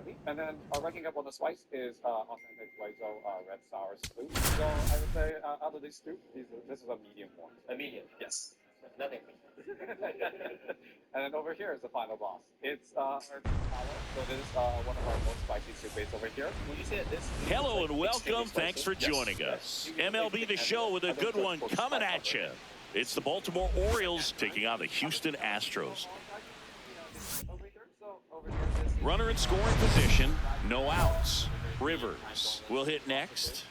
currently. And then ranking up on the spice is authentic Guizhou red sour stew. So I would say out of these two, this is a medium one. A medium. Yes. Nothing. And then over here is the final boss. It's our power. So this is one of our most spicy soup baits over here. When you say this, Hello and welcome. Thanks for joining us. MLB The Show with a good one coming at you. It's the Baltimore Orioles taking on the Houston Astros. Runner in scoring position, no outs. Rivers will hit next.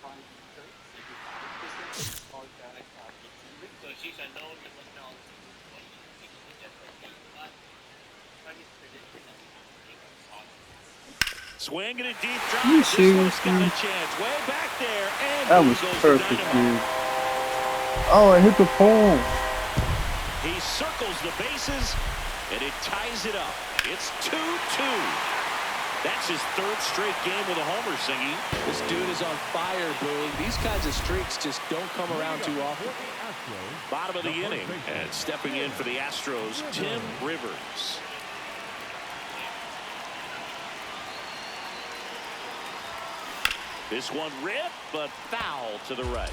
Swinging a deep drive. You This one's got a chance. Way back there. And That was perfect, dude. Oh, I hit the pole. He circles the bases, and it ties it up. It's 2-2. That's his third straight game with a homer, Singy. This dude is on fire, Boone. These kinds of streaks just don't come around too often. Bottom of the inning, and stepping in for the Astros, Tim Rivers. This one ripped, but foul to the right.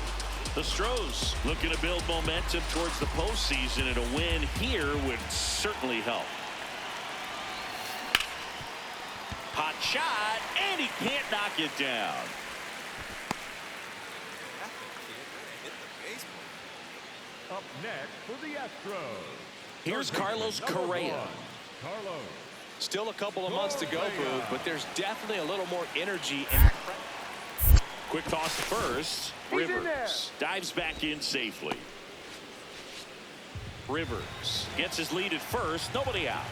The Astros looking to build momentum towards the postseason, and a win here would certainly help. Hot shot, and he can't knock it down. Up next for the Astros. Here's Carlos Correa. Still a couple of months to go, Boone, but there's definitely a little more energy. Quick toss to first. Rivers dives back in safely. Rivers gets his lead at first. Nobody out.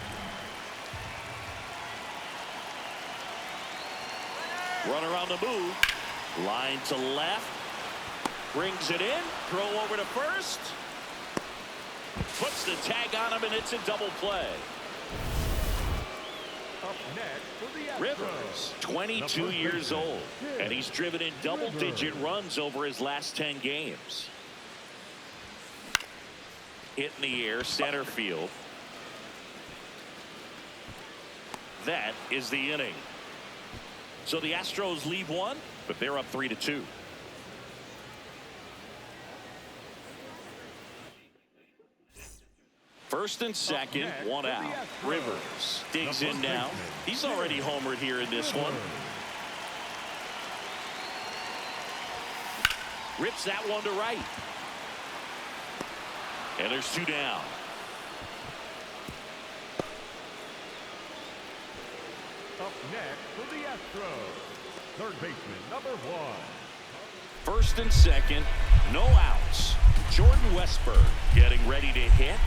Runner on the move. Line to left. Brings it in. Throw over to first. Puts the tag on him, and it's a double play. Up next for the Astros. Rivers, 22 years old, and he's driven in double-digit runs over his last 10 games. Hit in the air, center field. That is the inning. So the Astros leave one, but they're up 3-2. First and second, one out. Rivers digs in now. He's already homered here in this one. Rips that one to right. And there's two down. Up next for the Astros. Third baseman, number 1. First and second, no outs. Jordan Westburg getting ready to hit.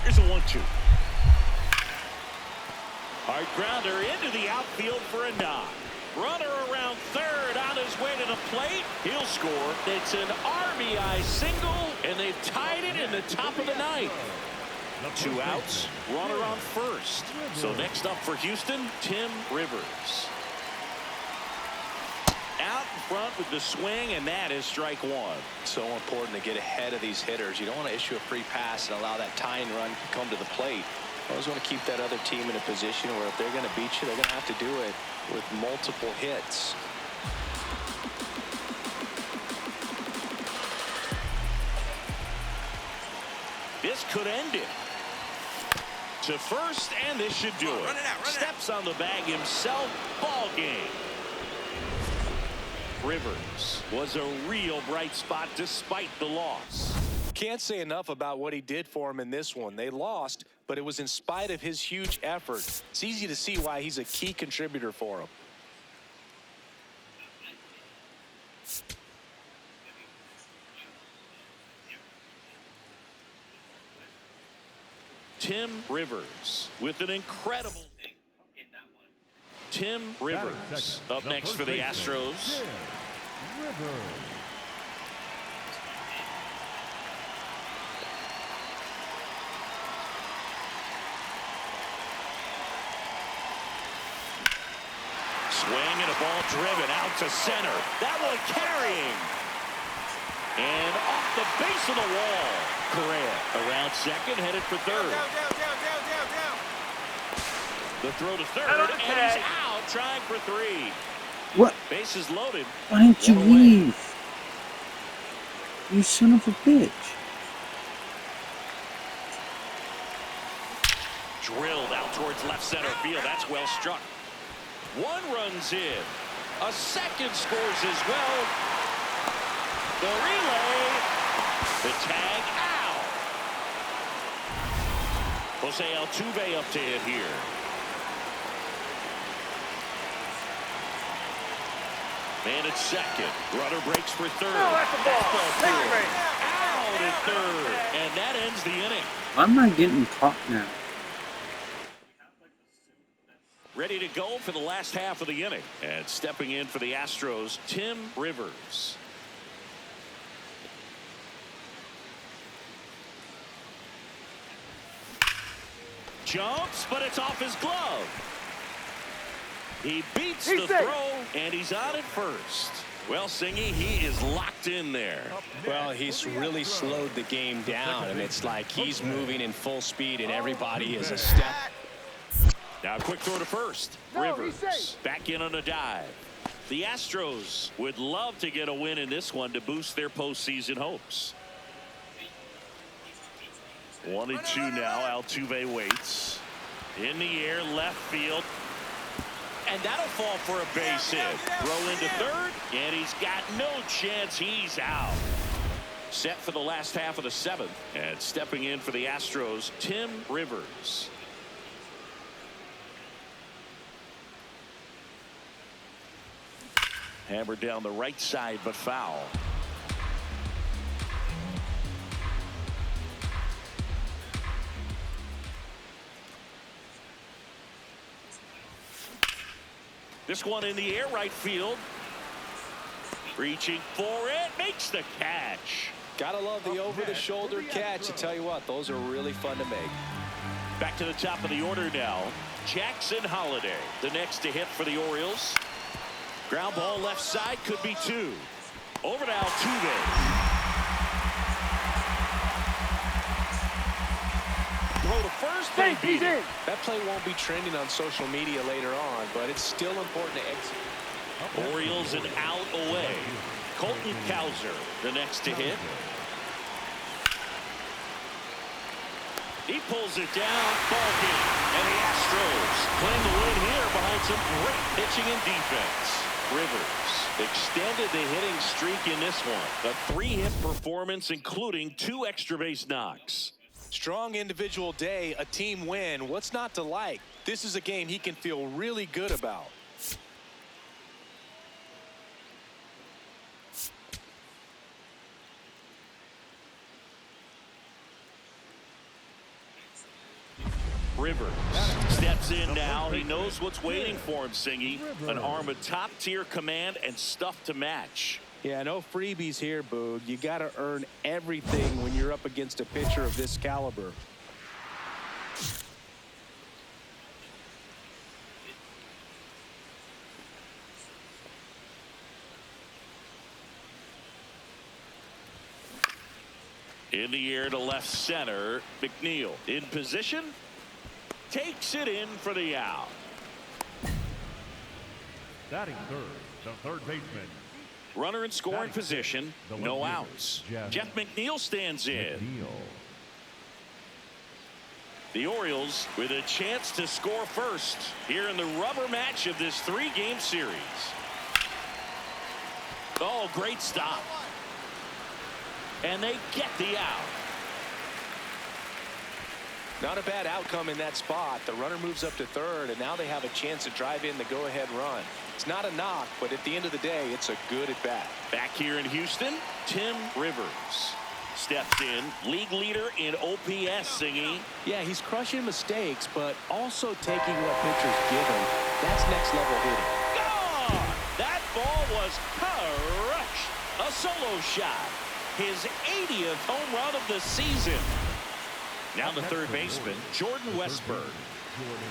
Here's a 1-2. Hard grounder into the outfield for a knock. Runner around third on his way to the plate. He'll score. It's an RBI single, and they've tied it in the top of the ninth. Two outs, runner on first. So next up for Houston, Tim Rivers. Out in front with the swing, and that is strike one. So important to get ahead of these hitters. You don't want to issue a free pass and allow that tying run to come to the plate. You always want to keep that other team in a position where if they're going to beat you, they're going to have to do it with multiple hits. This could end it. To first, and this should do it. Steps on the bag himself. Ball game. Rivers was a real bright spot despite the loss. Can't say enough about what he did for him in this one. They lost, but it was in spite of his huge effort. It's easy to see why he's a key contributor for him. Tim Rivers with an incredible. Tim Rivers up next for the Astros. Swing and a ball driven out to center. That one carrying. And off the base of the wall. Correa around second, headed for third. The throw to third, and he's out trying for 3. What? Bases loaded. Why didn't you One away. leave? You son of a bitch. Drilled out towards left center field. That's well struck. 1 run's in. A second scores as well. The relay. The tag out. Jose Altuve up to hit here. Man at second. Runner breaks for third. Oh, that's a ball. Out at third. And that ends the inning. I'm not getting caught now. Ready to go for the last half of the inning. And stepping in for the Astros, Tim Rivers. Jumps, but it's off his glove. He beats the throw, and he's on at first. Well, Singy, he is locked in there. Well, he's really slowed the game down, and it's like he's moving in full speed, and everybody is a step. Now a quick throw to first. Rivers back in on a dive. The Astros would love to get a win in this one to boost their postseason hopes. 1-2 now. Altuve waits. In the air, left field. And that'll fall for a base hit. Throw into third, and he's got no chance. He's out. Set for the last half of the 7th. And stepping in for the Astros, Tim Rivers. Hammered down the right side, but foul. This one in the air, right field. Reaching for it, makes the catch. Gotta love the over-the-shoulder catch. I tell you what, those are really fun to make. Back to the top of the order now. Jackson Holiday, the next to hit for the Orioles. Ground ball left side, could be 2. Over to Altuve. Throw to first, they beat it. That play won't be trending on social media later on, but it's still important to execute. Orioles an out away. Colton Cowser, the next to hit. He pulls it down, ball game. And the Astros claim the win here behind some great pitching and defense. Rivers extended the hitting streak in this one. A 3-hit performance, including 2 extra base knocks. Strong individual day, a team win. What's not to like? This is a game he can feel really good about. Rivers steps in now. He knows what's waiting for him, Singy. An arm of top-tier command and stuff to match. Yeah, no freebies here, Boog. You got to earn everything when you're up against a pitcher of this caliber. In the air to left center. McNeil in position. Takes it in for the out. Batting third, the third baseman. Runner in scoring position. No outs. Jeff McNeil stands in. The Orioles with a chance to score first here in the rubber match of this 3-game series. Oh, great stop. And they get the out. Not a bad outcome in that spot. The runner moves up to third, and now they have a chance to drive in the go-ahead run. It's not a knock, but at the end of the day, it's a good at-bat. Back here in Houston, Tim Rivers steps in. League leader in OPS, Singy. Yeah, he's crushing mistakes, but also taking what pitchers give him. That's next-level hitting. Gone! That ball was crushed. A solo shot. His 80th home run of the season. Now the third baseman, Jordan Westburg.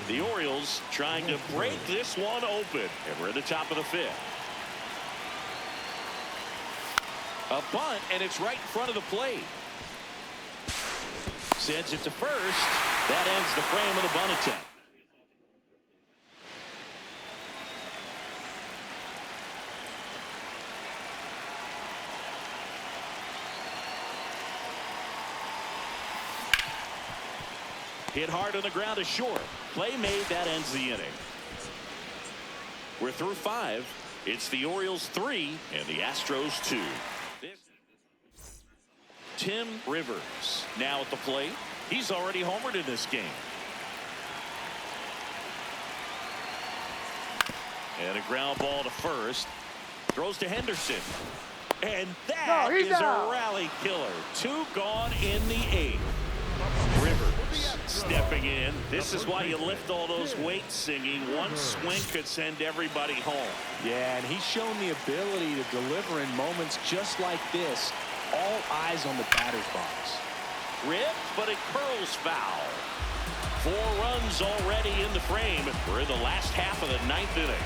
The Orioles trying to break this one open. And we're at the top of the 5th. A bunt, and it's right in front of the plate. Sends it to first. That ends the frame of the bunt attempt. Hit hard on the ground is short. Play made. That ends the inning. We're through 5. It's the Orioles 3 and the Astros 2. Tim Rivers now at the plate. He's already homered in this game. And a ground ball to first. Throws to Henderson. And that is a rally killer. 2 gone in the 8th. Rivers stepping in. This is why you lift all those weights, singing. One swing could send everybody home. Yeah, and he's shown the ability to deliver in moments just like this. All eyes on the batter's box. Ripped, but it curls foul. 4 runs already in the frame. We're in the last half of the 9th inning.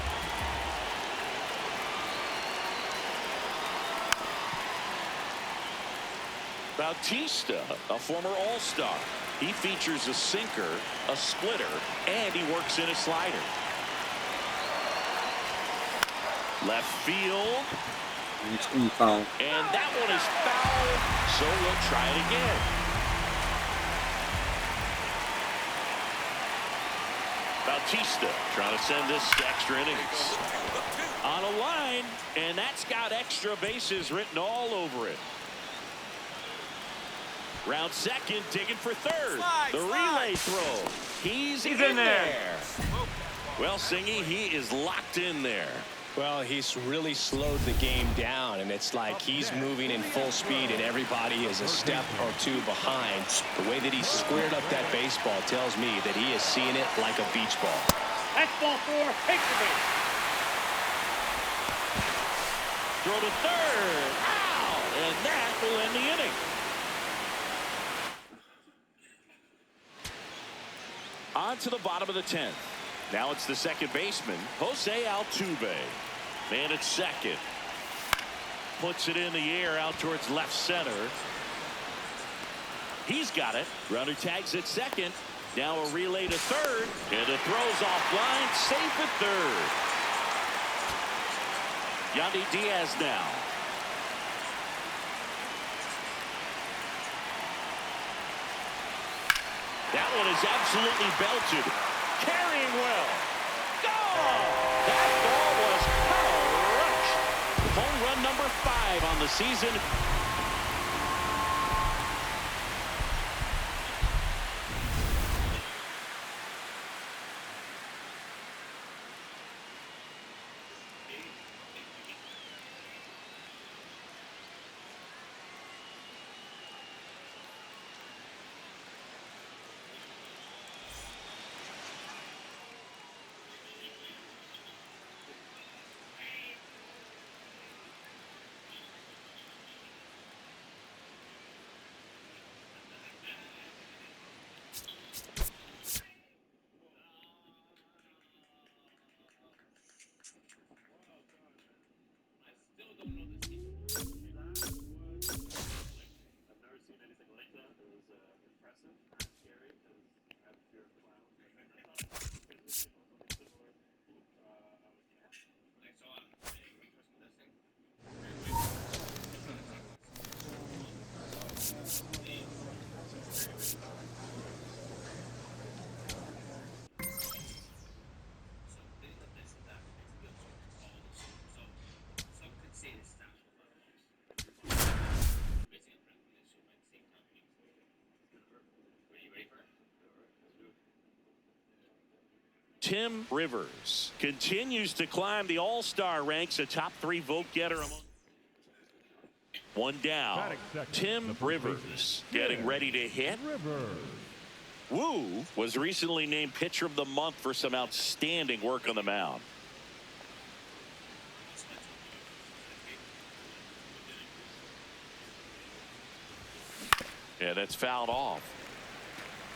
Bautista, a former All-Star. He features a sinker, a splitter, and he works in a slider. Left field. And that one is foul, so we'll try it again. Bautista trying to send this to extra innings. On a line, and that's got extra bases written all over it. Round second, digging for third. The relay throw. He's in there. Well, Singy, he is locked in there. Well, he's really slowed the game down, and it's like he's moving in full speed, and everybody is a step or 2 behind. The way that he squared up that baseball tells me that he is seeing it like a beach ball. That's ball 4. Take the base. Throw to third. Ow! And that will end the inning. On to the bottom of the 10th. Now it's the second baseman, Jose Altuve. Man at second. Puts it in the air out towards left center. He's got it. Runner tags at second. Now a relay to third. And it throws offline. Safe at third. Yandy Diaz now. That one is absolutely belted. Carrying well. Go! That ball was crushed. Home run number 5 on the season. Tim Rivers continues to climb the all-star ranks, a top 3 vote getter. One down. Tim Rivers getting ready to hit. Wu was recently named pitcher of the month for some outstanding work on the mound. Yeah, that's fouled off.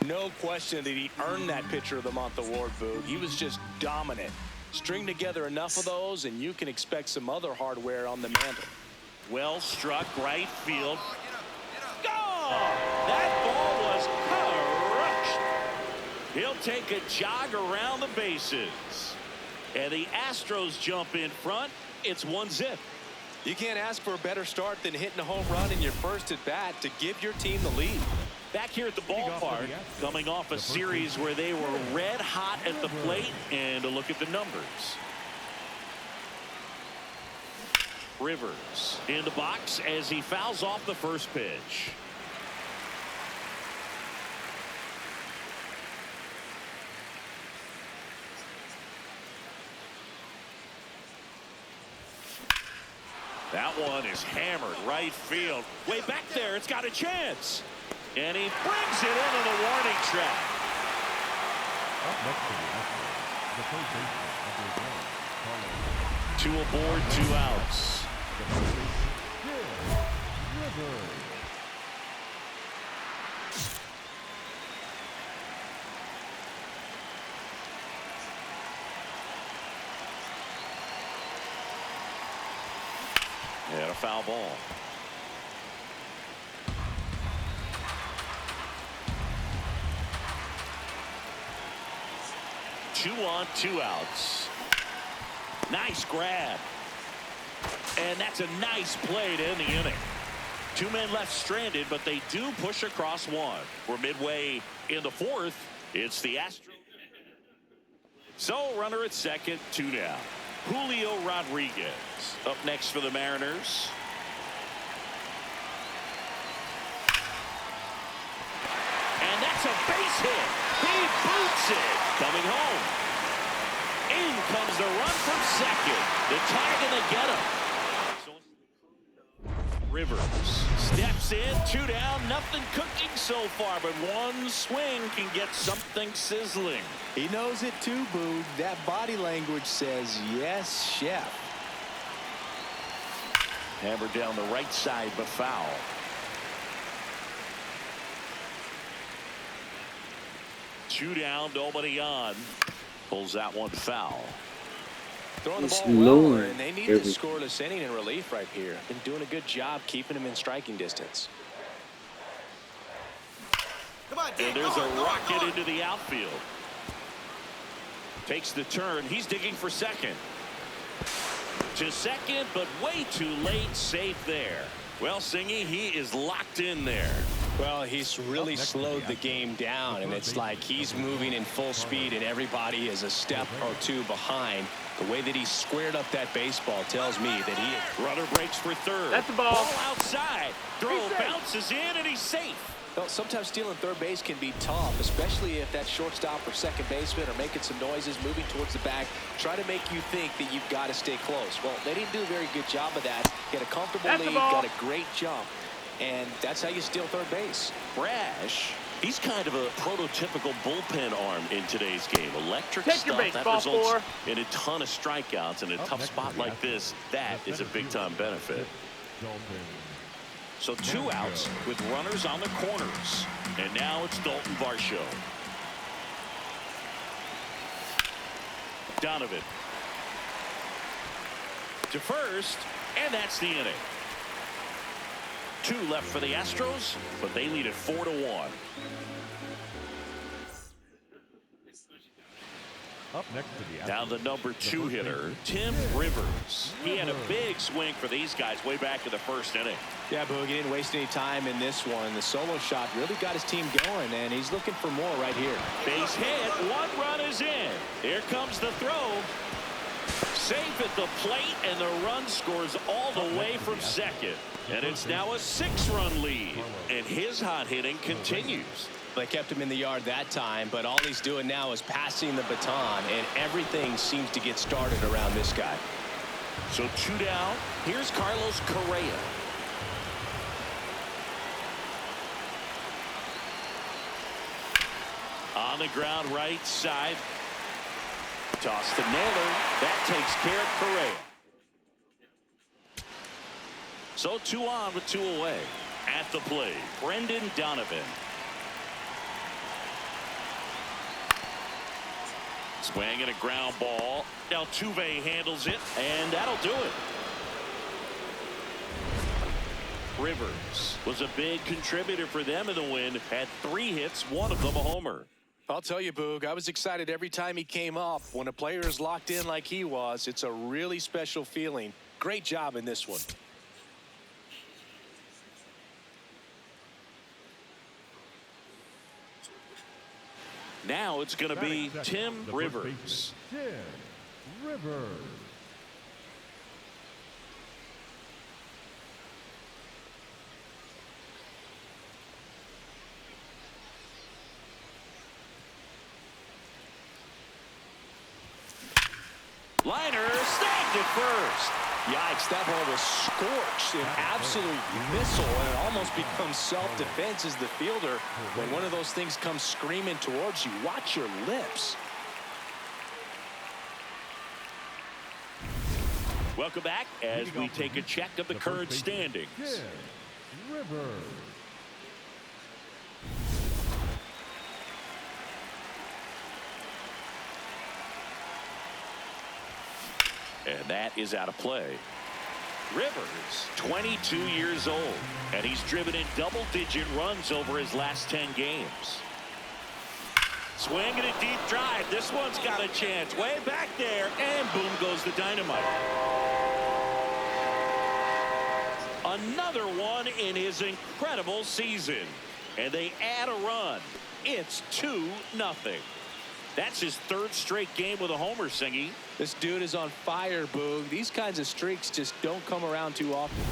No question that he earned that Pitcher of the Month award, Boog. He was just dominant. String together enough of those, and you can expect some other hardware on the mantle. Well struck, right field. Go! That ball was crushed. He'll take a jog around the bases. And the Astros jump in front. It's 1-0. You can't ask for a better start than hitting a home run in your first at bat to give your team the lead. Back here at the ballpark, coming off a series where they were red hot at the plate, and a look at the numbers. Rivers in the box as he fouls off the first pitch. That one is hammered right field. Way back there, it's got a chance. And he brings it into the warning track. Up next to the third baseman, number 1, Carlos. 2 aboard, 2 outs. Rivers. And a foul ball. Two on, 2 outs. Nice grab. And that's a nice play to end the inning. 2 men left stranded, but they do push across 1. We're midway in the 4th. It's the Astros. So runner at second, 2 down. Julio Rodriguez up next for the Mariners. And that's a base hit. He boots it. Coming home. In comes the run from second. The tie gonna get him. Rivers steps in, 2 down, nothing cooking so far, but 1 swing can get something sizzling. He knows it too, Boog. That body language says, yes, chef. Hammered down the right side, but foul. Two down, nobody on. Pulls that one foul. Throwing the It's ball well, lower and they need every- the scoreless inning in relief right here. Been doing a good job keeping him in striking distance. And there's a rocket into the outfield. Takes the turn. He's digging for second. To second, but way too late. Safe there. Well, Singy, he is locked in there. Well, he's really slowed the game down, and it's like he's moving in full speed, and everybody is a step or 2 behind. The way that he squared up that baseball tells me that he is. Runner breaks for third. That's the ball. Outside. Throw bounces in, and he's safe. Well, sometimes stealing third base can be tough, especially if that shortstop or second baseman are making some noises, moving towards the bag, try to make you think that you've got to stay close. Well, they didn't do a very good job of that. Get a comfortable lead, got a great jump, and that's how you steal third base. Brash, he's kind of a prototypical bullpen arm in today's game. Electric Take your stuff that baseball, results in a ton of strikeouts. In a tough spot like this, that is a big-time benefit. So 2 outs with runners on the corners. And now it's Dalton Varsho. Donovan. To first, and that's the inning. 2 left for the Astros, but they lead it 4-1. Up next to the Now the number 2 hitter, Tim Rivers. He had a big swing for these guys way back in the first inning. Yeah, Boog, he didn't waste any time in this one. The solo shot really got his team going, and he's looking for more right here. Base hit, 1 run is in. Here comes the throw. Safe at the plate, and the run scores all the way from second. And it's now a 6-run lead, and his hot hitting continues. They kept him in the yard that time, but all he's doing now is passing the baton, and everything seems to get started around this guy. So 2 down. Here's Carlos Correa. On the ground right side. Toss to Naylor. That takes care of Correa. So 2 on with 2 away. At the plate, Brendan Donovan. Swinging a ground ball. Altuve handles it, and that'll do it. Rivers was a big contributor for them in the win. Had 3 hits, 1 of them a homer. I'll tell you, Boog, I was excited every time he came up. When a player is locked in like he was, it's a really special feeling. Great job in this one. Now it's going to be Batting second, Tim the first Rivers. baseman, Tim Rivers. Liner snagged at first. Yikes, that ball was scorched, an absolute missile, and it almost becomes self-defense as the fielder. When one of those things comes screaming towards you, watch your lips. Welcome back as we take a check of the current first baseman, standings. Tim Rivers. And that is out of play. Rivers, 22 years old, and he's driven in double-digit runs over his last 10 games. Swinging a deep drive. This one's got a chance. Way back there, and boom goes the dynamite. Another one in his incredible season. And they add a run. It's 2-0. That's his third straight game with a homer, Singy. This dude is on fire, Boog. These kinds of streaks just don't come around too often.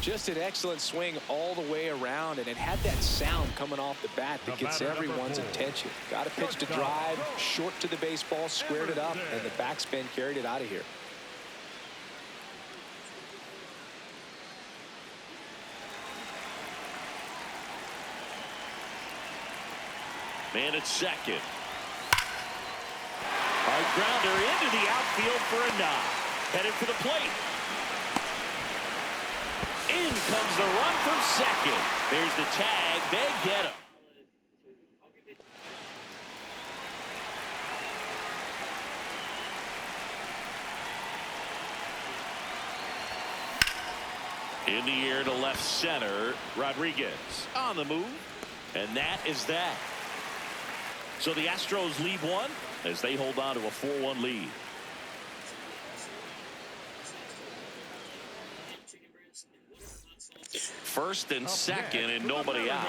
Just an excellent swing all the way around, and it had that sound coming off the bat that gets everyone's attention. Got a pitch to drive, short to the baseball, squared it up, and the backspin carried it out of here. Man at second. Hard grounder into the outfield for a knock. Headed for the plate. In comes the run from second. There's the tag. They get him. In the air to left center. Rodriguez on the move. And that is that. So the Astros lead one as they hold on to a 4-1 lead. First and second and nobody out.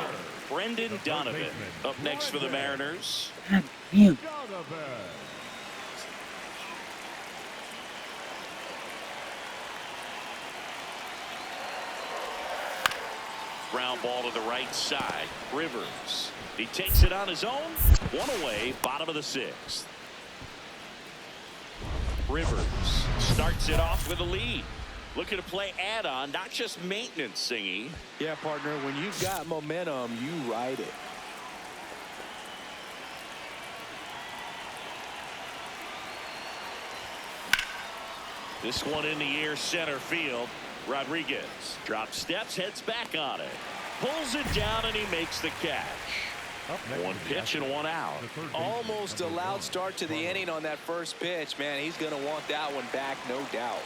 Brendan Donovan up next for the Mariners. Damn. Ground ball to the right side. Rivers. He takes it on his own. One away, bottom of the sixth. Rivers starts it off with a lead. Looking to play add-on, not just maintenance, Singy. Yeah, partner, when you've got momentum, you ride it. This one in the air, center field. Rodriguez drops steps, heads back on it. Pulls it down, and he makes the catch. One pitch and one out. Almost a loud start to the inning on that first pitch. Man, he's going to want that one back, no doubt.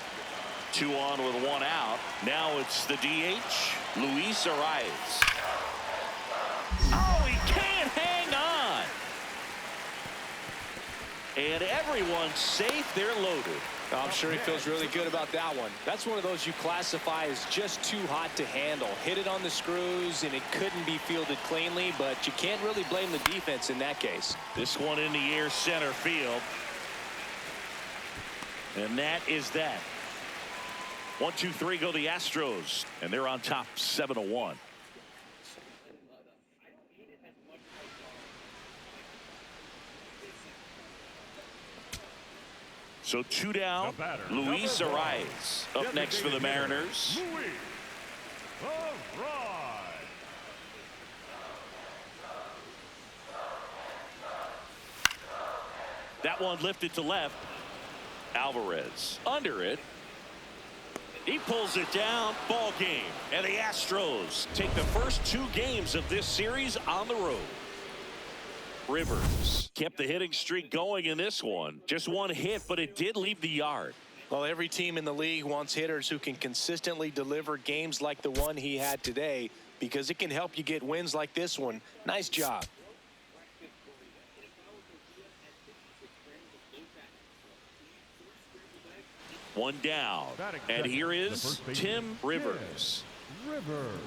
2 on with 1 out. Now it's the DH, Luis Arias. Oh, he can't hang on. And everyone's safe. They're loaded. I'm sure he feels really good about that one. That's one of those you classify as just too hot to handle. Hit it on the screws, and it couldn't be fielded cleanly, but you can't really blame the defense in that case. This one in the air, center field. And that is that. 1, 2, 3 go the Astros, and they're on top 7-1. So 2 down. Luis Arias up next for the Mariners. Luis Arias. That one lifted to left. Alvarez under it. He pulls it down. Ball game. And the Astros take the first 2 games of this series on the road. Rivers kept the hitting streak going in this one. Just 1 hit, but it did leave the yard. Well, every team in the league wants hitters who can consistently deliver games like the one he had today, because it can help you get wins like this one. Nice job. One down. And here is Tim Rivers. Rivers.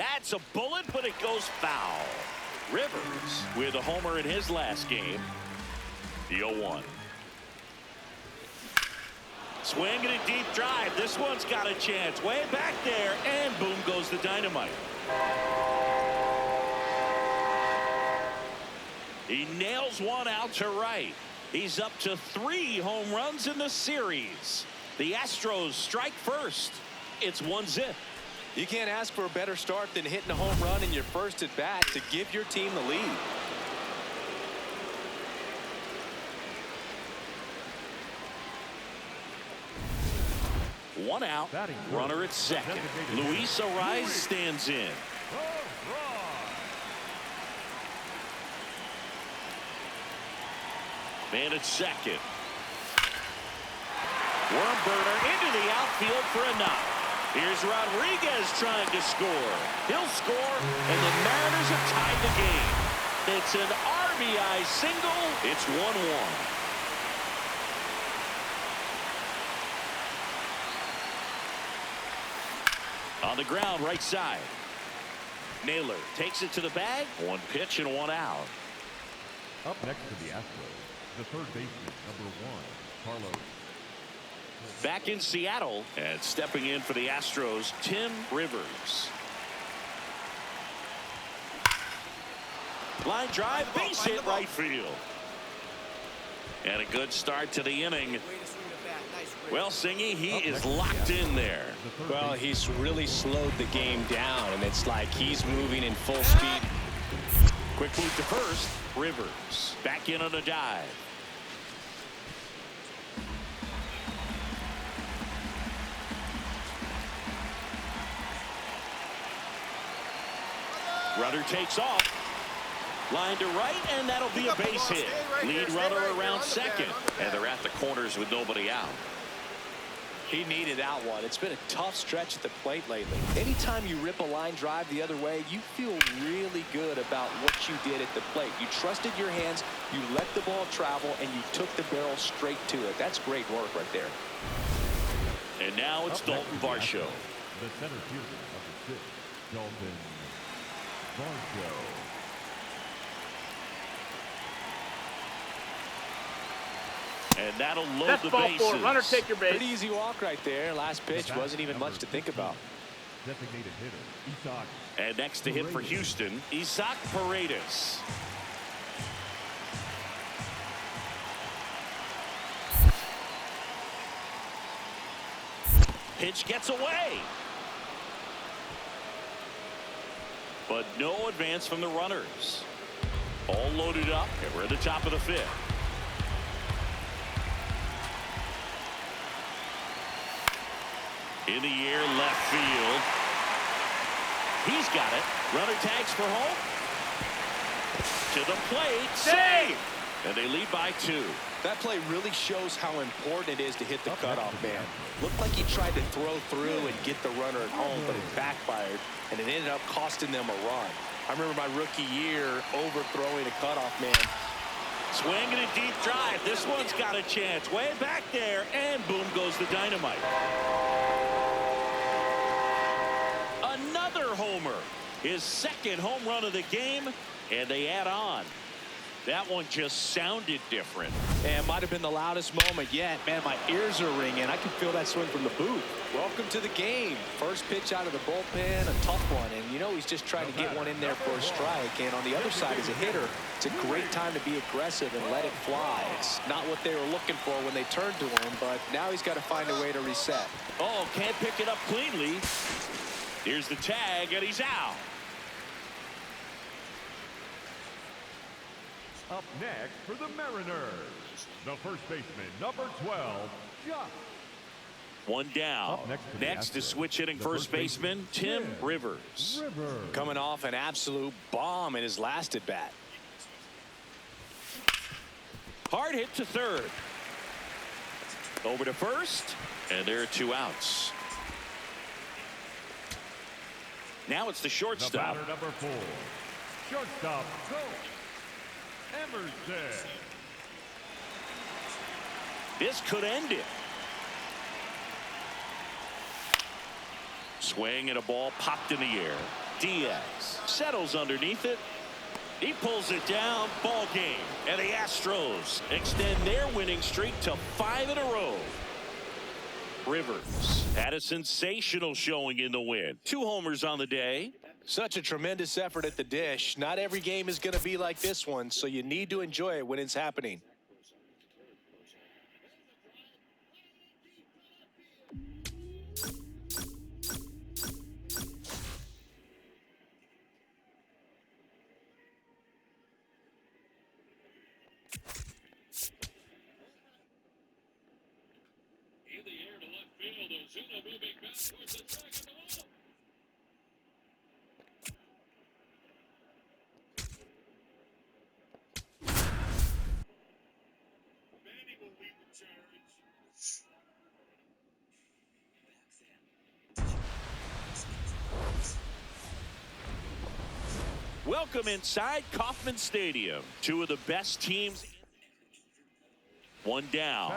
That's a bullet, but it goes foul. Rivers with a homer in his last game. The 0-1. Swing and a deep drive. This one's got a chance. Way back there, and boom goes the dynamite. He nails one out to right. He's up to 3 home runs in the series. The Astros strike first. It's 1-0. You can't ask for a better start than hitting a home run in your first at bat to give your team the lead. One out. Runner at second. Luis Ariz stands in. Man at second. Worm burner into the outfield for a knock. Here's Rodriguez trying to score. He'll score, and the Mariners have tied the game. It's an RBI single. It's 1-1. On the ground, right side. Naylor takes it to the bag. 1 pitch and 1 out. Up next to the Astros, the third baseman, number 1, Carlos. Back in Seattle, and stepping in for the Astros, Tim Rivers. Line drive, base hit right field. And a good start to the inning. Well, Singy, he is locked in there. Well, he's really slowed the game down, and it's like he's moving in full speed. Quick move to first. Rivers back in on a dive. Runner takes off. Line to right, and that'll be a base hit. Lead runner around second, and they're at the corners with nobody out. He needed that one. It's been a tough stretch at the plate lately. Anytime you rip a line drive the other way, you feel really good about what you did at the plate. You trusted your hands, you let the ball travel, and you took the barrel straight to it. That's great work right there. And now it's Dalton Varsho. The center fielder, number 6, Dalton Varsho. And that'll load That's the ball bases. 4. Runner, take your base. Pretty easy walk right there. Last pitch wasn't even much to think about. Designated hitter, Isaac. And next to hit for Houston, Isaac Paredes. Pitch gets away. But no advance from the runners. All loaded up, and we're at the top of the 5th. In the air, left field. He's got it. Runner tags for home. To the plate. Save! And they lead by 2. That play really shows how important it is to hit the cutoff man. Looked like he tried to throw through and get the runner at home, but it backfired, and it ended up costing them a run. I remember my rookie year overthrowing a cutoff man. Swing and a deep drive. This one's got a chance. Way back there, and boom goes the dynamite. Another homer. His 2nd home run of the game, and they add on. That one just sounded different. And might have been the loudest moment yet. Man, my ears are ringing. I can feel that swing from the booth. Welcome to the game. First pitch out of the bullpen, a tough one. And you know he's just trying to get one in there for a strike. And on the other side as a hitter, it's a great time to be aggressive and let it fly. It's not what they were looking for when they turned to him, but now he's got to find a way to reset. Oh, can't pick it up cleanly. Here's the tag, and he's out. Up next for the Mariners, the first baseman, number 12, Josh. One down. Next is switch hitting first baseman, Tim Rivers. Coming off an absolute bomb in his last at bat. Hard hit to third. Over to first, and there are 2 outs. Now it's the shortstop. The batter, number 4, shortstop, Emerson. This could end it. Swing and a ball popped in the air. Diaz settles underneath it. He pulls it down. Ball game. And the Astros extend their winning streak to 5 in a row. Rivers had a sensational showing in the win. 2 homers on the day. Such a tremendous effort at the dish. Not every game is going to be like this one, so you need to enjoy it when it's happening. Welcome inside Kauffman Stadium. 2 of the best teams. 1 down.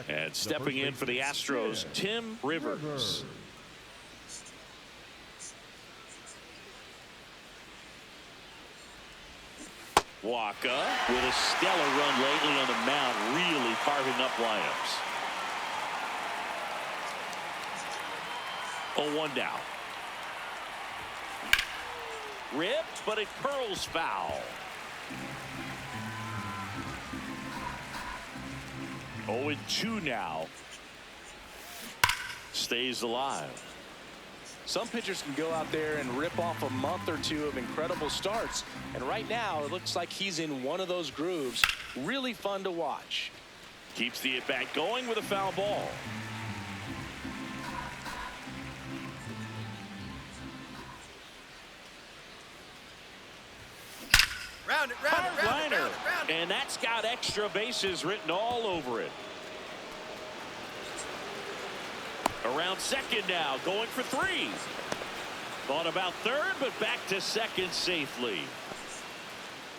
And stepping in for the Astros, Tim Rivers. Waka with a stellar run lately on the mound, really carving up lineups. 0-1 down. Ripped, but it curls foul. 0-2 now. Stays alive. Some pitchers can go out there and rip off a month or 2 of incredible starts. And right now, it looks like he's in one of those grooves. Really fun to watch. Keeps the at-bat going with a foul ball. Round it, round it, round it, round it, round it. And that's got extra bases written all over it. Around second now, going for 3. Thought about third, but back to second safely.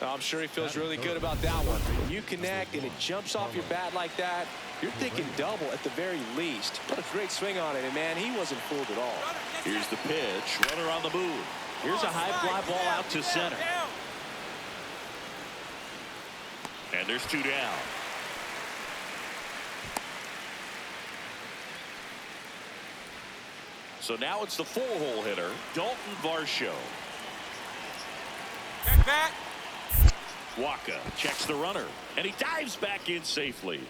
I'm sure he feels really good about that one. When you connect and it jumps off your bat like that, you're thinking double at the very least. What a great swing on it, and man, he wasn't fooled at all. Here's the pitch. Runner on the move. Here's a high fly ball out to center. And there's 2 down. So now it's the 4-hole hitter, Dalton Varsho. Check back. Waka checks the runner, and he dives back in safely.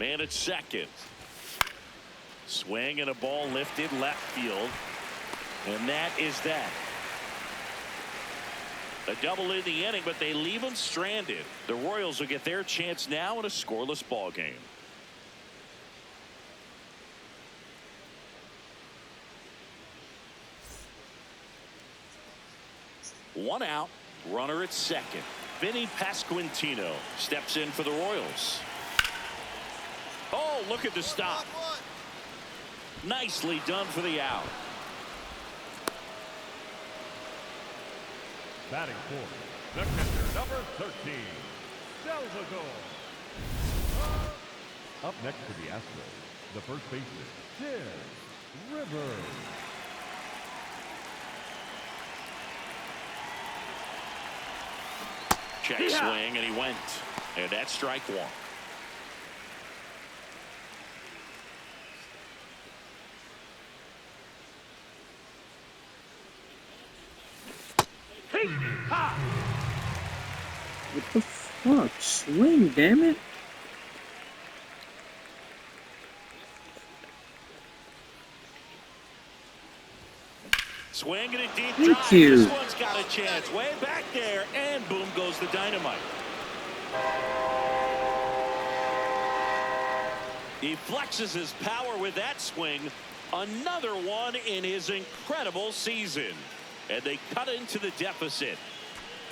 Man at second. Swing and a ball lifted left field. And that is that. A double in the inning, but they leave him stranded. The Royals will get their chance now in a scoreless ball game. One out, runner at second. Vinny Pasquantino steps in for the Royals. Oh, look at the stop. Nicely done for the out. Batting fourth, the catcher, number 13, Salvador. Up next for the Astros, the first baseman, Tim Rivers. Check swing, and he went. And that's strike 1. What the fuck? Swing, damn it. Swing and a deep Thank drive. you. This one's got a chance. Way back there, and boom goes the dynamite. He flexes his power with that swing. Another one in his incredible season. And they cut into the deficit.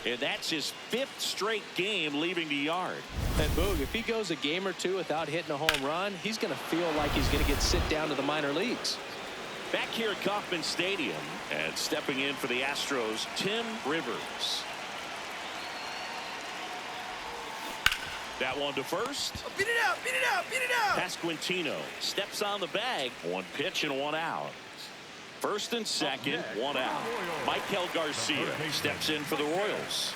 And that's his 5th straight game leaving the yard. And Boog, if he goes a game or 2 without hitting a home run, he's going to feel like he's going to get sent down to the minor leagues. Back here at Kauffman Stadium, and stepping in for the Astros, Tim Rivers. That one to first. Oh, beat it out, beat it out, beat it out. Pasquantino steps on the bag. One pitch and one out. First and second, one out. Michael Garcia steps in for the Royals.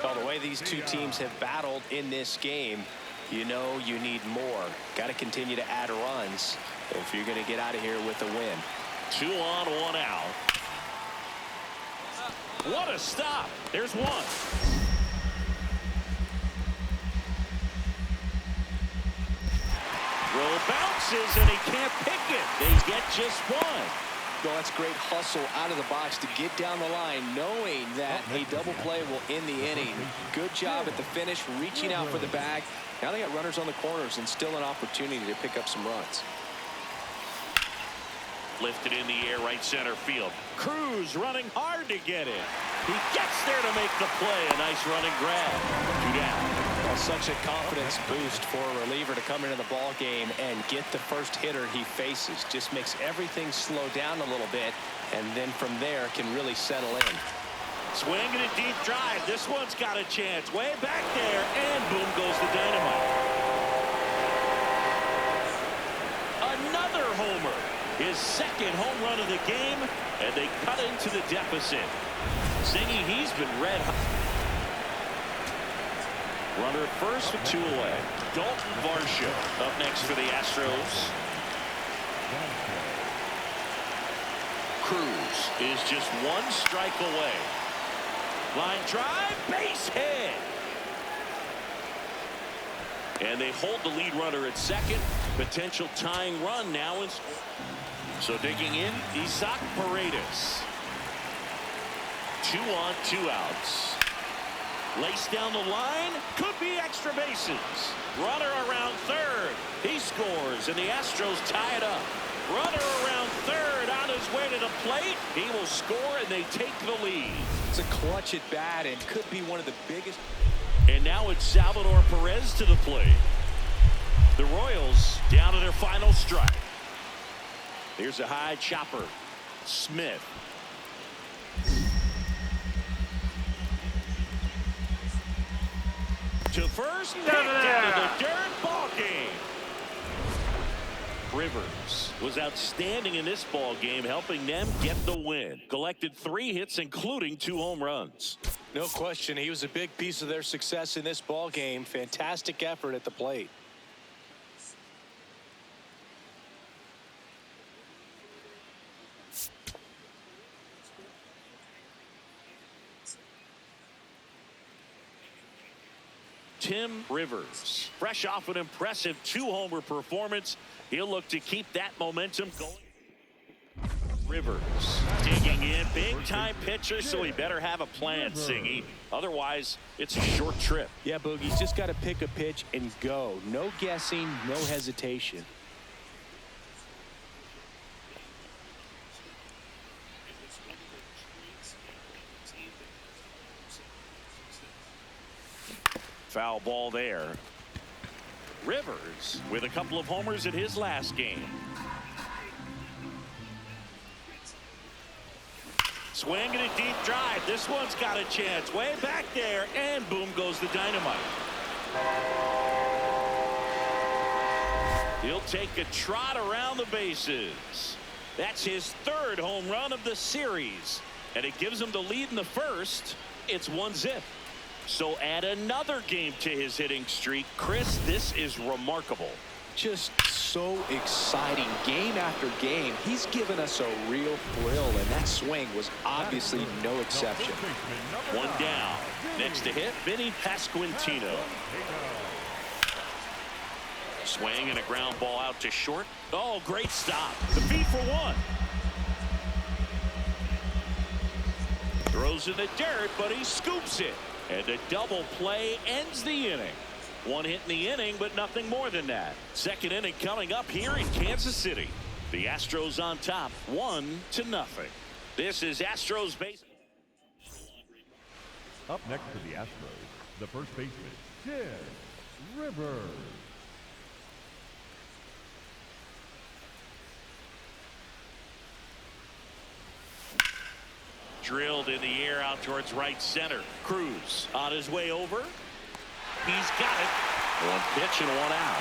Well, the way these two teams have battled in this game, you know you need more. Got to continue to add runs if you're going to get out of here with a win. 2 on, 1 out. What a stop. There's one. Throw bounces and he can't pick it. They get just one. Well, that's great hustle out of the box to get down the line, knowing that a double play will end the inning. Good job at the finish, reaching out for the bag. Now they got runners on the corners and still an opportunity to pick up some runs. Lifted in the air, right center field. Cruz running hard to get it. He gets there to make the play. A nice running grab. 2 down. Well, such a confidence boost for a reliever to come into the ball game and get the first hitter he faces. Just makes everything slow down a little bit, and then from there can really settle in. Swinging a deep drive. This one's got a chance. Way back there, and boom goes the dynamite. Another homer. His second home run of the game, and they cut into the deficit. Zingy, he's been red hot. Runner at first with 2 away. Dalton Varsho up next for the Astros. Cruz is just 1 strike away. Line drive, base hit. And they hold the lead runner at second. Potential tying run now. So digging in, Isaac Paredes. 2 on, 2 outs. Laced down the line, could be extra bases. Runner around third. He scores, and the Astros tie it up. Runner around third on his way to the plate. He will score, and they take the lead. It's a clutch at bat and could be one of the biggest. And now it's Salvador Perez to the plate. The Royals down to their final strike. Here's a high chopper. Smith. To first, picked into the dirt. Ball game. Rivers was outstanding in this ball game, helping them get the win. Collected 3 hits, including 2 home runs. No question, he was a big piece of their success in this ball game. Fantastic effort at the plate. Tim Rivers, fresh off an impressive 2-homer performance. He'll look to keep that momentum going. Rivers digging in, big-time pitcher, so he better have a plan, Singy. Otherwise, it's a short trip. Yeah, Boogie's just got to pick a pitch and go. No guessing, no hesitation. Foul ball there. Rivers with a couple of homers in his last game. Swinging a deep drive. This one's got a chance. Way back there, and boom goes the dynamite. He'll take a trot around the bases. That's his 3rd home run of the series, and it gives him the lead in the first. It's 1-0. So add another game to his hitting streak. Chris, this is remarkable. Just so exciting game after game. He's given us a real thrill, and that swing was obviously no exception. 1 down. Next to hit, Vinny Pasquantino. Swing and a ground ball out to short. Oh, great stop. The feed for 1. Throws in the dirt, but he scoops it. And the double play ends the inning. 1 hit in the inning, but nothing more than that. Second inning coming up here in Kansas City. The Astros on top, 1-0. This is Astros base. Up next for the Astros, the first baseman, Ted Rivers. Drilled in the air out towards right center. Cruz on his way over. He's got it. One pitch and one out.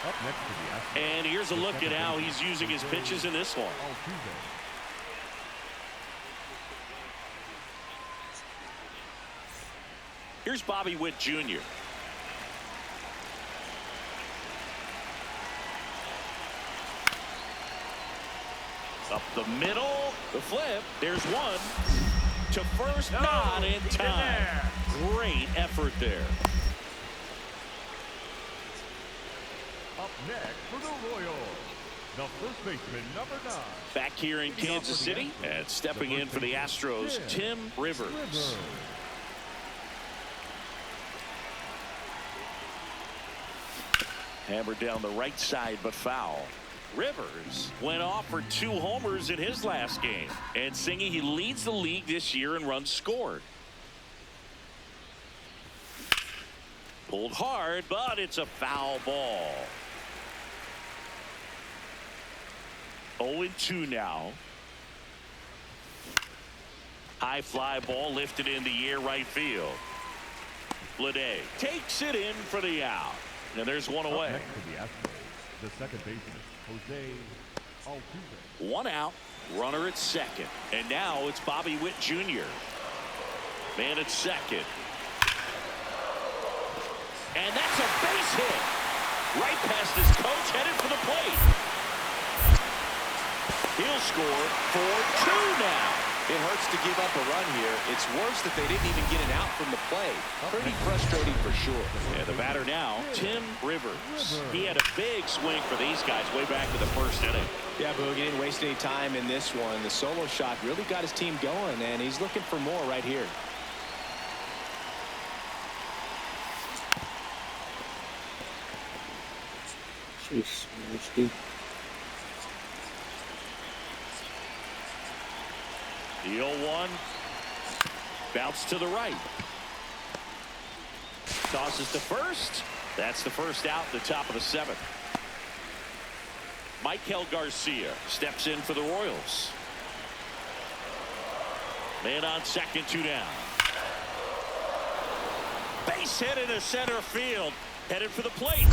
Up next to the Astros. And here's a look at how he's using his pitches in this one. Here's Bobby Witt Jr. Up the middle, the flip. There's one to first, not in time. Great effort there. Up next for the Royals, the first baseman, number 9. Back here in Kansas City, and stepping in for the Astros, Tim Rivers. Hammered down the right side, but foul. Rivers went off for 2 homers in his last game, and singing he leads the league this year in runs scored. Pulled hard, but it's a foul ball. 0-2 now. High fly ball lifted in the air right field. Lede takes it in for the out. And there's one away. Next to the Astros, the second baseman, Jose Altuve. One out, runner at second. And now it's Bobby Witt Jr. Man at second. And that's a base hit. Right past his coach, headed for the plate. He'll score for 2 now. It hurts to give up a run here. It's worse that they didn't even get an out from the play. Pretty frustrating for sure. And the batter now, Tim Rivers. He had a big swing for these guys way back to the first inning. Yeah, Boogie didn't waste any time in this one. The solo shot really got his team going, and he's looking for more right here. Jeez, dude. The 0-1. Bounce to the right. Tosses to first. That's the first out at the top of the 7th. Michael Garcia steps in for the Royals. Man on second, 2 down. Base hit into center field. Headed for the plate.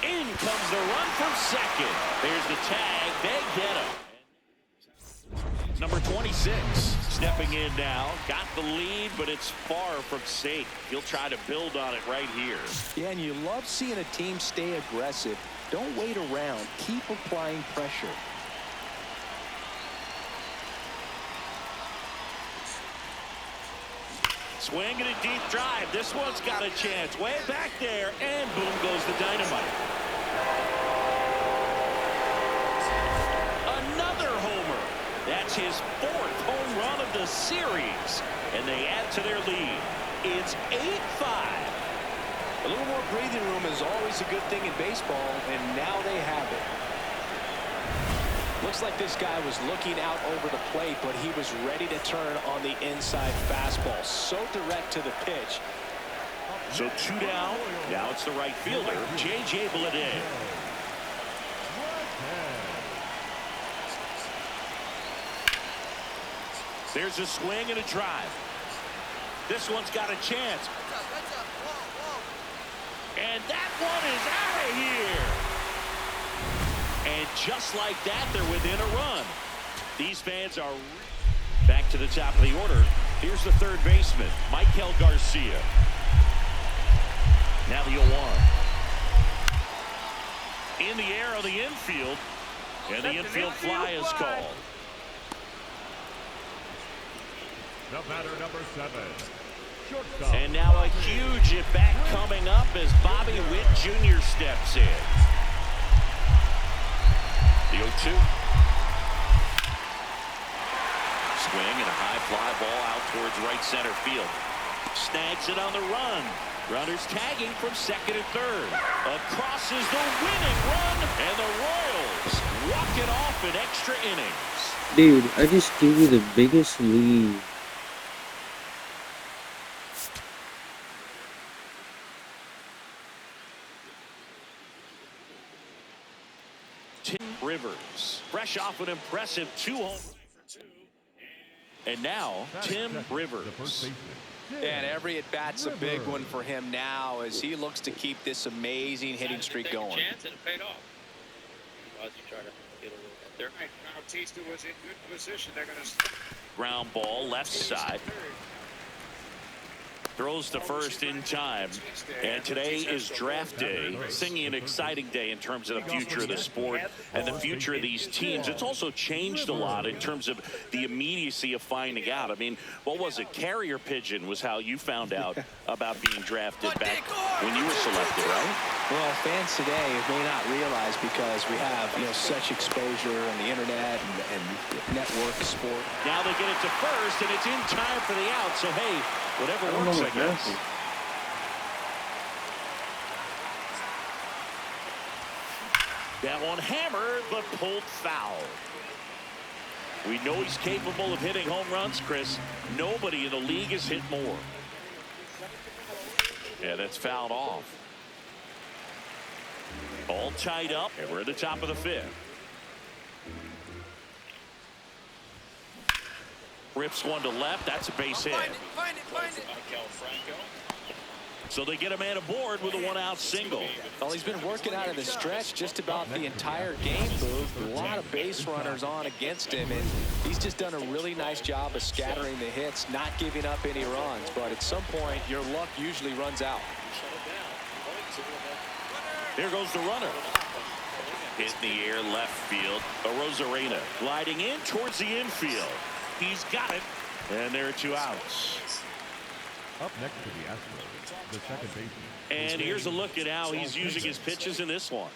In comes the run from second. There's the tag. They get him. Number 26 stepping in now. Got the lead, but it's far from safe. He'll try to build on it right here. Yeah, and you love seeing a team stay aggressive. Don't wait around. Keep applying pressure. Swing and a deep drive. This one's got a chance. Way back there, and boom goes the dynamite. Another homer. That's his 4th home run of the series, and they add to their lead. It's 8-5. A little more breathing room is always a good thing in baseball, and now they have it. Looks like this guy was looking out over the plate, but he was ready to turn on the inside fastball. So direct to the pitch. So 2 down. Now it's the right fielder, J.J. Bleday. There's a swing and a drive. This one's got a chance. And that one is out of here. And just like that, they're within a run. These fans are back to the top of the order. Here's the third baseman, Michael Garcia. Now the 0-1. In the air of the infield. And the infield fly is called. The batter, number 7. Shortstop. And now a huge at-bat coming up as Bobby Witt Jr. steps in. The 0-2. Swing and a high fly ball out towards right center field. Snags it on the run. Runners tagging from second and third. Across is the winning run, and the Royals walk it off in extra innings. Dude, I just gave you the biggest lead. Tim Rivers, fresh off an impressive 2 home. And now, Tim The first Rivers. baseman. And every at-bat's a big one for him now as he looks to keep this amazing hitting streak going. Chance and it paid off. As you try to get a little bit there. Right now, Batista was in good position. They're going to Ground ball, left side. Throws to first in time. And today is draft day. Singing an exciting day in terms of the future of the sport and the future of these teams. It's also changed a lot in terms of the immediacy of finding out. I mean, what was it? Carrier pigeon was how you found out about being drafted back when you were selected, right? Well, fans today may not realize because we have, such exposure on the internet and network sport. Now they get it to first, and it's in time for the out. So, hey, whatever I don't know works, I what guess. that is. That one hammered, but pulled foul. We know he's capable of hitting home runs, Chris. Nobody in the league has hit more. Yeah, that's fouled off. All tied up, and we're at the top of the fifth. Rips one to left. That's a base hit. Find it. So they get a man aboard with a one-out single. Well, he's been working out of the stretch just about the entire game, Booth. A lot of base runners on against him, and he's just done a really nice job of scattering the hits, not giving up any runs. But at some point, your luck usually runs out. Here goes the runner. Hit in the air left field. Rosarena gliding in towards the infield. He's got it. And there are two outs. Up next to the Astros, the second baseman. And here's a look at how he's using his pitches in this one.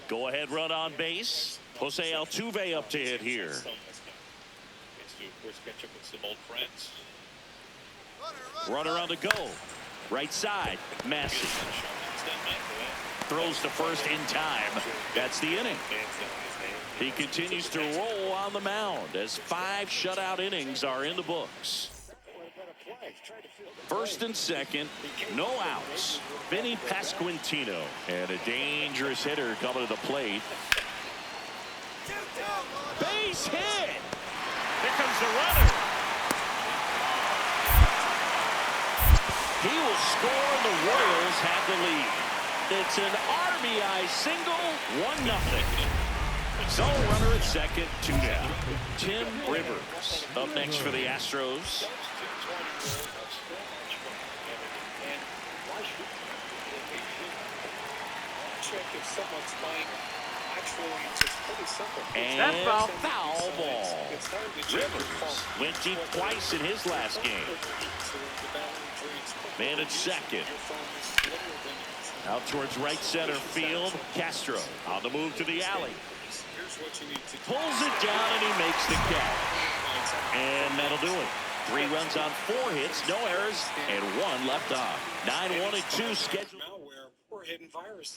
Go ahead run on base. Jose Altuve up to hit here. Gets to, of course, catch up with some old friends. Runner on the go. Right side. Massey. Throws to first in time. That's the inning. He continues to roll on the mound as 5 shutout innings are in the books. First and second, no outs. Vinny Pasquantino, and a dangerous hitter coming to the plate. Base hit. Here comes the runner. He will score, and the Royals have the lead. It's an RBI single, 1-0. So runner at second, 2 down. Tim Rivers up next for the Astros. And foul ball. Rivers went deep twice in his last game. Man at second. Out towards right center field. Castro on the move to the alley. Pulls it down and he makes the catch. And that'll do it. 3 runs on 4 hits, no errors, and 1 left on. 9-1 and 2 scheduled.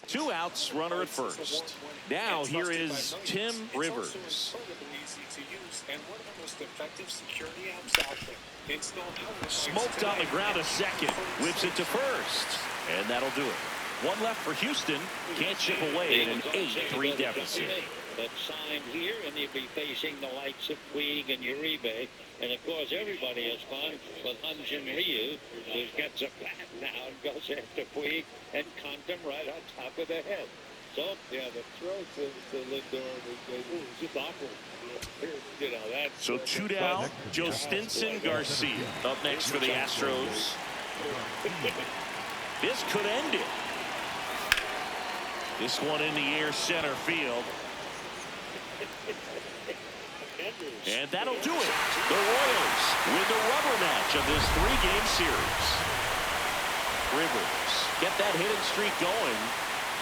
2 outs, runner at first. Now here is Tim Rivers. Smoked on the ground a second. Whips it to first. And that'll do it. 1 left for Houston. Can't chip away in an 8-3 deficit. But signed here, and you'll be facing the likes of Puig and Uribe. And, of course, everybody has fun with Hyun-Jin Ryu, who gets a bat now and goes after Puig and conked him right on top of the head. So, yeah, the throw to Lindor was just awkward. You know, that's, so 2 down. Joe Stinson Garcia up next for the Astros. This could end it. This one in the air center field. And that'll do it. The Royals win the rubber match of this 3-game series. Rivers get that hitting streak going.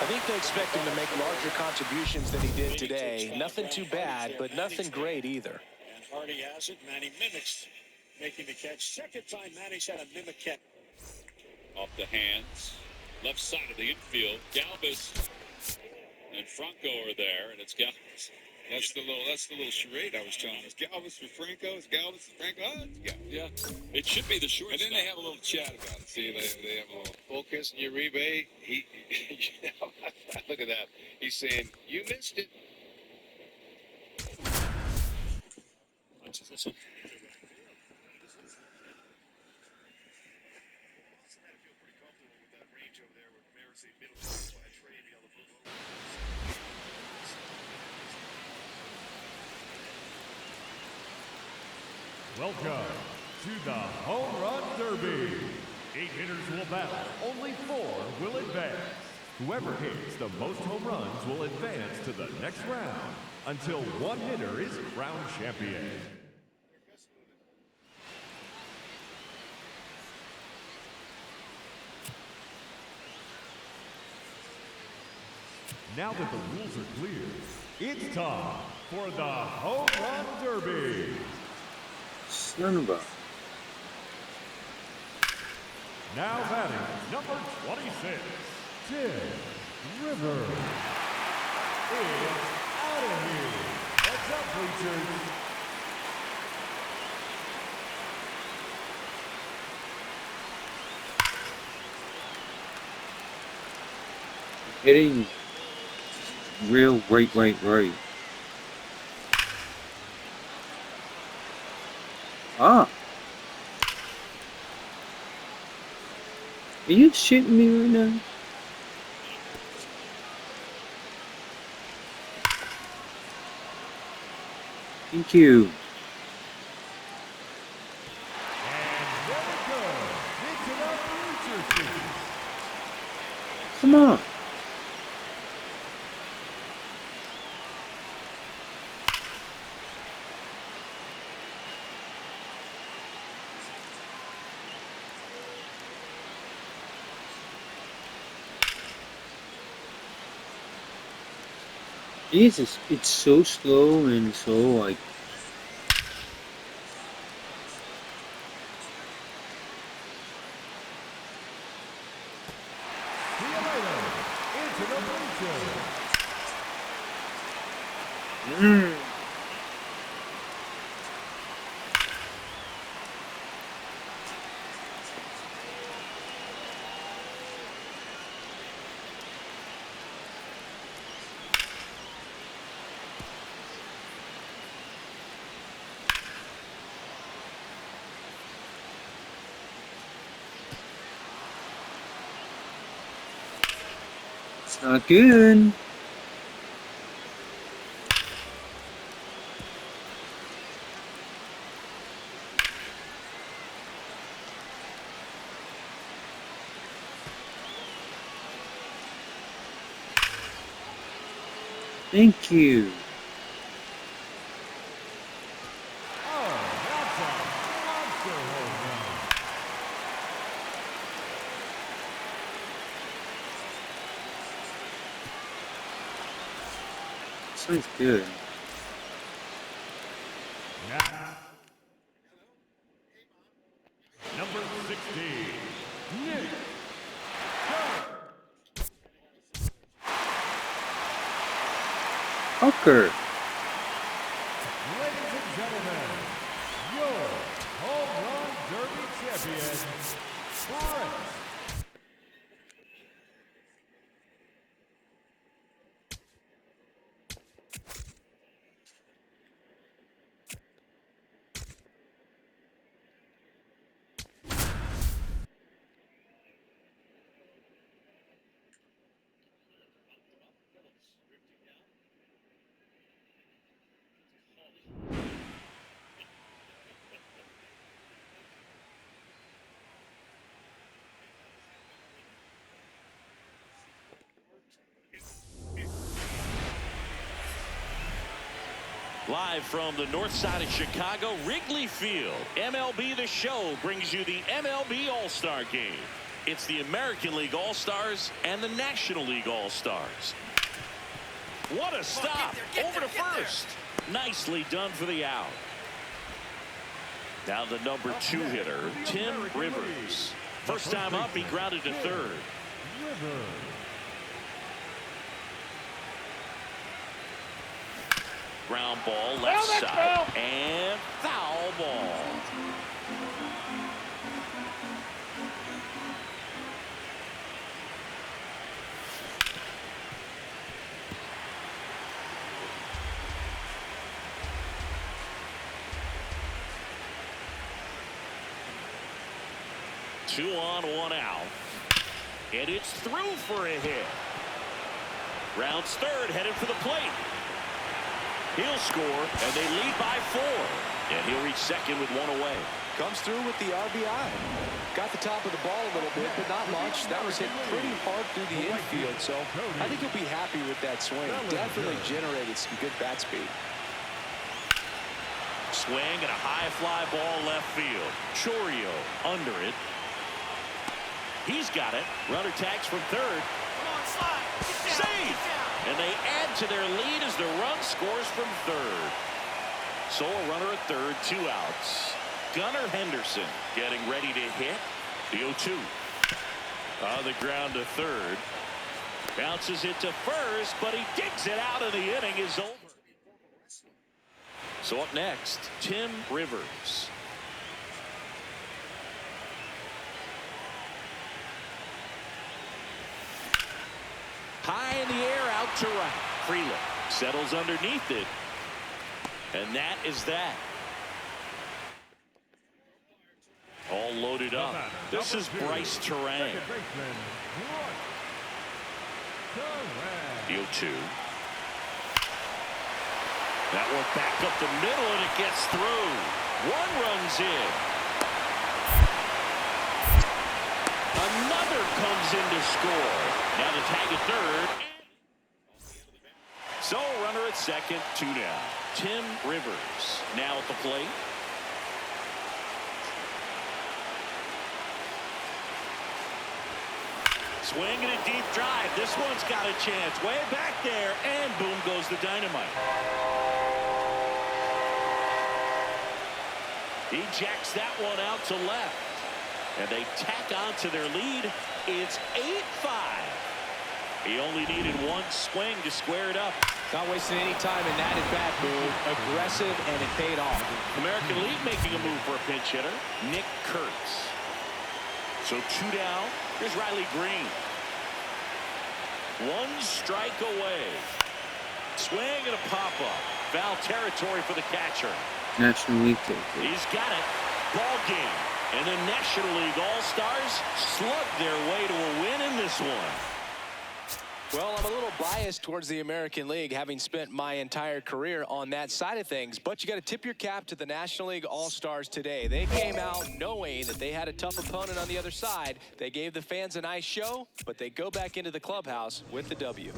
I think they expect him to make larger contributions than he did today. Nothing too bad, but nothing great either. And Hardy has it. Manny mimics making the catch. Second time Manny's had a mimic catch. Off the hands. Left side of the infield. Galvis and Franco are there, and it's Galvis. That's the little charade I was telling. It's Galvis for Franco. It's Galvis for Franco. Oh, it's Yeah, it should be the shortstop. and then they have a little chat about it. See, they have a little focus. And Uribe, he, look at that. He's saying, "You missed it." Welcome to the Home Run Derby. 8 hitters will battle. Only 4 will advance. Whoever hits the most home runs will advance to the next round until one hitter is crowned champion. Now that the rules are clear, it's time for the Home Run Derby. Son of a. Now batting, number 26, Tim River. It's out of here. Heads up, bleachers. Hitting real right. Ah. Are you shitting me right now? Thank you. And there we go. Into the bleacher seats. Come on. Jesus, it's so slow and so like. See you later. Into the bleachers. It's not good. Thank you. Oh, that's a monster home run. Sounds good. Now, number 60, Nick. Fucker. Ladies and gentlemen, your Home Run Derby champion, Brett. Live from the north side of Chicago, Wrigley Field, MLB The Show brings you the MLB All-Star Game. It's the American League All-Stars and the National League All-Stars. What a stop! Over to first. Nicely done for the out. Now the number 2 hitter, Tim Rivers. First time up, he grounded to third. Rivers. Ground ball left side and foul ball. 2 on, 1 out. And it's through for a hit. Rounds third, headed for the plate. He'll score, and they lead by 4. And he'll reach second with 1 away. Comes through with the RBI. Got the top of the ball a little bit, but not much. That was hit pretty hard through the infield, so I think he'll be happy with that swing. Definitely generated some good bat speed. Swing and a high fly ball left field. Chorio under it. He's got it. Runner tags from third. Save! And they add to their lead as the run scores from third. So a runner at third, 2 outs. Gunnar Henderson getting ready to hit. The 0-2. On the ground to third. Bounces it to first, but he digs it out, and the inning is over. So up next, Tim Rivers. High in the air, out to right. Freeland settles underneath it. And that is that. All loaded up. This is Bryce Terang. The 0-2. That one back up the middle, and it gets through. 1 runs in. Another comes in to score. Now the tag at third. So runner at second, 2 down. Tim Rivers now at the plate. Swing and a deep drive. This one's got a chance. Way back there, and boom goes the dynamite. He jacks that one out to left. And they tack on to their lead. It's 8-5. He only needed 1 swing to square it up. Not wasting any time in that at-bat, Boone. Aggressive, and it paid off. American League making a move for a pinch hitter. Nick Kurtz. So 2 down. Here's Riley Green. 1 strike away. Swing and a pop-up. Foul territory for the catcher. National League take it. He's got it. Ball game. And the National League All-Stars slugged their way to a win in this one. Well, I'm a little biased towards the American League, having spent my entire career on that side of things. But you got to tip your cap to the National League All-Stars today. They came out knowing that they had a tough opponent on the other side. They gave the fans a nice show, but they go back into the clubhouse with the W.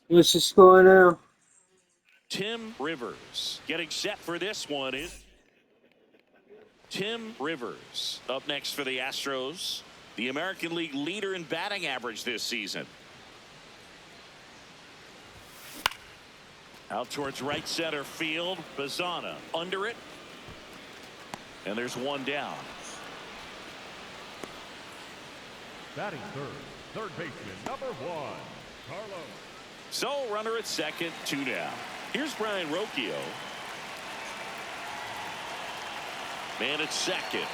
What's the score now? Tim Rivers getting set for this one is Tim Rivers. Up next for the Astros, the American League leader in batting average this season. Out towards right center field. Bazana under it. And there's 1 down. Batting third baseman, number 1, Carlos. So runner at second, 2 down. Here's Brian Rocchio. Man at second.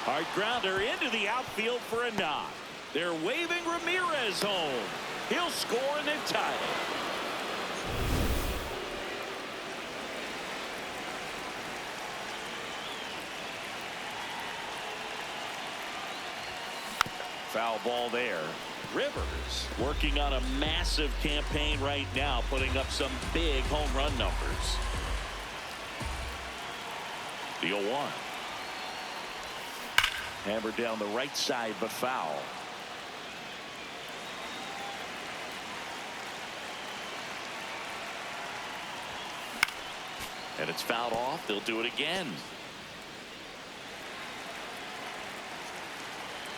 Hard grounder into the outfield for a knock. They're waving Ramirez home. He'll score and they've tied it. Foul ball there. Rivers working on a massive campaign right now, putting up some big home run numbers. The 0-1. Hammered down the right side, but foul. And it's fouled off. They'll do it again.